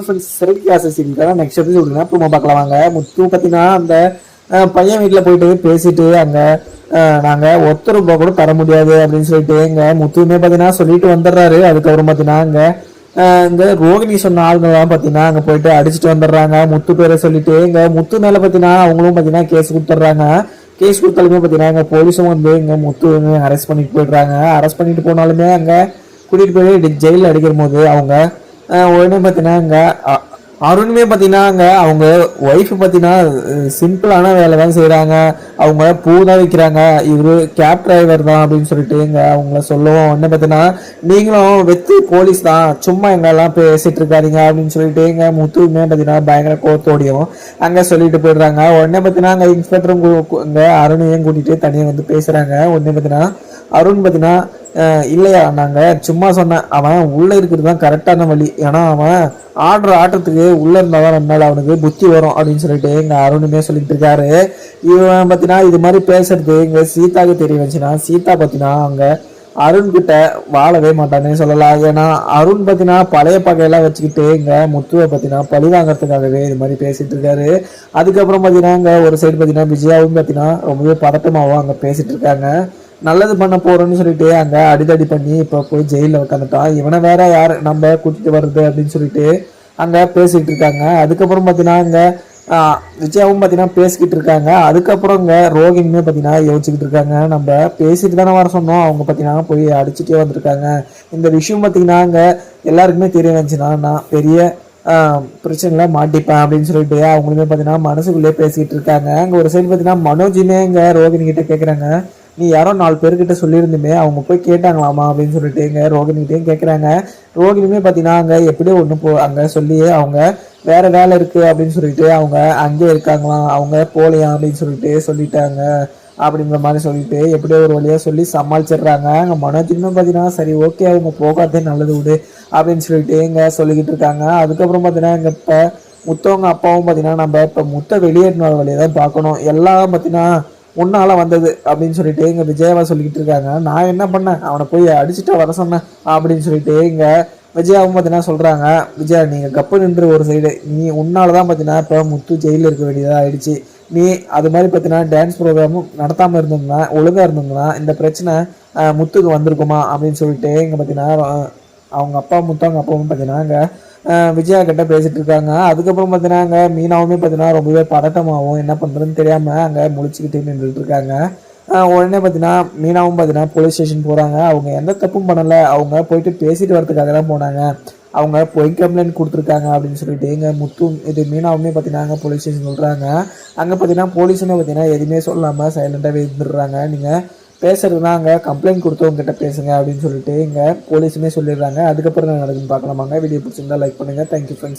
Next எபிசோட்னா promo பார்க்கலாம் வாங்க. முத்து பார்த்தீங்கன்னா அந்த பையன் வீட்டில் போயிட்டு பேசிட்டு அங்கே நாங்கள் ஒத்த ரூபா கூட தர முடியாது அப்படின்னு சொல்லிட்டு எங்க முத்துமே பார்த்தீங்கன்னா சொல்லிட்டு வந்துடுறாரு. அதுக்கப்புறம் பார்த்தீங்கன்னா அங்கே இந்த ரோகிணி சொன்ன ஆளுங்கெல்லாம் பார்த்தீங்கன்னா அங்கே போயிட்டு அடிச்சுட்டு வந்துடுறாங்க. முத்து பேரை சொல்லிட்டு எங்க முத்து மேலே பார்த்தீங்கன்னா அவங்களும் பார்த்தீங்கன்னா கேஸ் கொடுத்துட்றாங்க. கேஸ் கொடுத்தாலுமே பார்த்தீங்கன்னா எங்கள் போலீஸும் வந்து எங்க முத்து அரெஸ்ட் பண்ணிட்டு போயிடுறாங்க. அரெஸ்ட் பண்ணிட்டு போனாலுமே அங்கே கூட்டிகிட்டு போய் ஜெயிலில் அடிக்கிற போது அவங்க உடனே பார்த்தீங்கன்னா இங்கே அருணுமே பார்த்தீங்கன்னா அங்கே அவங்க ஒய்ஃபு பார்த்தீங்கன்னா சிம்பிளான வேலை தான் செய்கிறாங்க. அவங்க பூ தான் விற்கிறாங்க, இவர் கேப் டிரைவர் தான் அப்படின்னு சொல்லிட்டு இங்கே அவங்கள சொல்லுவோம். உடனே பார்த்தீங்கன்னா நீங்களும் வெத்து போலீஸ் தான், சும்மா எங்கெல்லாம் பேசிட்டு இருக்காதீங்க அப்படின்னு சொல்லிட்டு இங்கே முத்துவுமே பார்த்தீங்கன்னா பயங்கர கோத்தோடியும் அங்கே சொல்லிட்டு போயிடுறாங்க. உடனே பார்த்தீங்கன்னா அங்கே இன்ஸ்பெக்டரும் இங்கே அருணையும் கூட்டிகிட்டு தனியாக வந்து பேசுகிறாங்க. உடனே பார்த்தீங்கன்னா அருண் பார்த்தீங்கன்னா இல்லையா நாங்கள் சும்மா சொன்னேன், அவன் உள்ளே இருக்கிறது தான் கரெக்டான வழி, ஏன்னா அவன் ஆட்டத்துக்கு உள்ளே இருந்தால் தான் நம்மளால் அவனுக்கு புத்தி வரும் அப்படின்னு சொல்லிட்டு எங்கள் அருணுமே சொல்லிட்டு இருக்காரு. இவன் பார்த்தீங்கன்னா இது மாதிரி பேசுறது இங்கே சீதாவுக்கு தெரிய வச்சுன்னா சீதா பார்த்தீங்கன்னா அங்கே அருண்கிட்ட வாழவே மாட்டானே சொல்லலாம். ஏன்னா அருண் பார்த்தீங்கன்னா பழைய பகையெல்லாம் வச்சுக்கிட்டு இங்கே முத்துவை பார்த்தீங்கன்னா பழி வாங்கறதுக்காகவே இது மாதிரி பேசிட்டு இருக்காரு. அதுக்கப்புறம் பார்த்தீங்கன்னா இங்கே ஒரு சைடு பார்த்தீங்கன்னா விஜயாவும் பார்த்தீங்கன்னா ரொம்பவே பதட்டமாகவும் அங்கே பேசிட்டு இருக்காங்க. நல்லது பண்ண போறோன்னு சொல்லிட்டு அங்க அடிதடி பண்ணி இப்ப போய் ஜெயில உட்காந்துட்டான். இவனை வேற யார் நம்ம கூட்டிட்டு வருது அப்படின்னு சொல்லிட்டு அங்க பேசிட்டு இருக்காங்க. அதுக்கப்புறம் பாத்தீங்கன்னா இங்க விஜயாவும் பாத்தீங்கன்னா பேசிக்கிட்டு இருக்காங்க. அதுக்கப்புறம் இங்க ரோகிணியுமே பாத்தீங்கன்னா யோசிச்சுக்கிட்டு இருக்காங்க. நம்ம பேசிட்டு தானே வர சொன்னோம், அவங்க பாத்தீங்கன்னா போய் அடிச்சுட்டே வந்திருக்காங்க. இந்த விஷயம் பாத்தீங்கன்னா அங்க எல்லாருக்குமே தெரிய வந்துச்சுன்னா நான் பெரிய பிரச்சனைல மாட்டிப்பேன் அப்படின்னு சொல்லிட்டு அவங்களுமே பாத்தீங்கன்னா மனசுக்குள்ளே பேசிக்கிட்டு இருக்காங்க. அங்க ஒரு சைடு பாத்தீங்கன்னா மனோஜுமே இங்க ரோகிணி கிட்ட கேக்குறாங்க, நீ யாரோ 4 பேர்கிட்ட சொல்லியிருந்துமே அவங்க போய் கேட்டாங்களாமா அப்படின்னு சொல்லிட்டு இங்கே ரோகிணிகிட்டையும் கேட்குறாங்க. ரோகிணியுமே பார்த்தீங்கன்னா அங்கே எப்படியோ ஒன்று அங்கே சொல்லி அவங்க வேற வேலை இருக்குது அப்படின்னு சொல்லிட்டு அவங்க அங்கேயே இருக்காங்களாம், அவங்க போகலையா அப்படின்னு சொல்லிட்டு சொல்லிட்டாங்க அப்படிங்கிற மாதிரி சொல்லிட்டு எப்படியோ ஒரு வழியாக சொல்லி சமாளிச்சிடுறாங்க. அங்கே மனோஜுமே பார்த்தீங்கன்னா சரி ஓகே அவங்க போகாதே நல்லது விடு அப்படின்னு சொல்லிட்டு இங்கே சொல்லிக்கிட்டு இருக்காங்க. அதுக்கப்புறம் பார்த்தீங்கன்னா இங்கே இப்போ முத்தவங்க அப்பாவும் பார்த்தீங்கன்னா நம்ம இப்போ முத்தை வெளியேறின வழியை தான் பார்க்கணும், எல்லாம் பார்த்தீங்கன்னா முன்னால வந்தது அப்படின்னு சொல்லிட்டு இங்க விஜயாவா சொல்லிக்கிட்டு இருக்காங்க. நான் என்ன பண்ணேன், அவனை போய் அடிச்சுட்டு வர சொன்னேன் அப்படின்னு சொல்லிட்டு இங்க விஜயாவும் பார்த்தீங்கன்னா சொல்றாங்க. விஜயா நீங்க கப்பு நின்று ஒரு சைடு, நீ உன்னாலதான் பார்த்தீங்கன்னா இப்போ முத்து ஜெயிலில் இருக்க வேண்டியதா ஆயிடுச்சு. நீ அது மாதிரி பார்த்தீங்கன்னா டான்ஸ் ப்ரோக்ராமும் நடத்தாம இருந்தீங்கன்னா ஒழுங்கா இருந்தீங்கன்னா இந்த பிரச்சனை முத்துக்கு வந்திருக்குமா அப்படின்னு சொல்லிட்டு இங்க பார்த்தீங்கன்னா அவங்க அப்பா முத்தவங்க அப்பாவும் பார்த்தீங்கன்னா இங்க விஜயா கிட்ட பேசிட்டு இருக்காங்க. அதுக்கப்புறம் பார்த்தீங்கன்னா அங்கே மீனாவுமே பார்த்தீங்கன்னா ரொம்பவே பதட்டமாகவும் என்ன பண்ணுறதுன்னு தெரியாமல் அங்கே முழிச்சுக்கிட்டு நின்றுட்டு இருக்காங்க. உடனே பார்த்தீங்கன்னா மீனாவும் பார்த்தீங்கன்னா போலீஸ் ஸ்டேஷன் போகிறாங்க. அவங்க எந்த தப்பும் பண்ணலை, அவங்க போயிட்டு பேசிட்டு வரதுக்காக தான் போனாங்க, அவங்க பொய் கம்ப்ளைண்ட் கொடுத்துருக்காங்க அப்படின்னு சொல்லிட்டு இங்கே முத்து இது மீனாவுமே பார்த்தீங்கன்னா அங்கே போலீஸ் ஸ்டேஷன் சொல்கிறாங்க. அங்கே பார்த்தீங்கன்னா போலீஸுமே பார்த்தீங்கன்னா எதுவுமே சொல்லாமல் சைலண்டாகவே இருந்துடுறாங்க. நீங்கள் பேசுறதுனா அங்கே கம்ப்ளைண்ட் கொடுத்தவங்ககிட்ட பேசுங்க அப்படின்னு சொல்லிட்டு இங்கே போலீஸுமே சொல்லிடுறாங்க. அதுக்கப்புறம் என்ன நடக்குதுன்னு பார்க்கலாமாங்க. வீடியோ பிடிச்சிருந்தா லைக் பண்ணுங்கள். Thank you friends.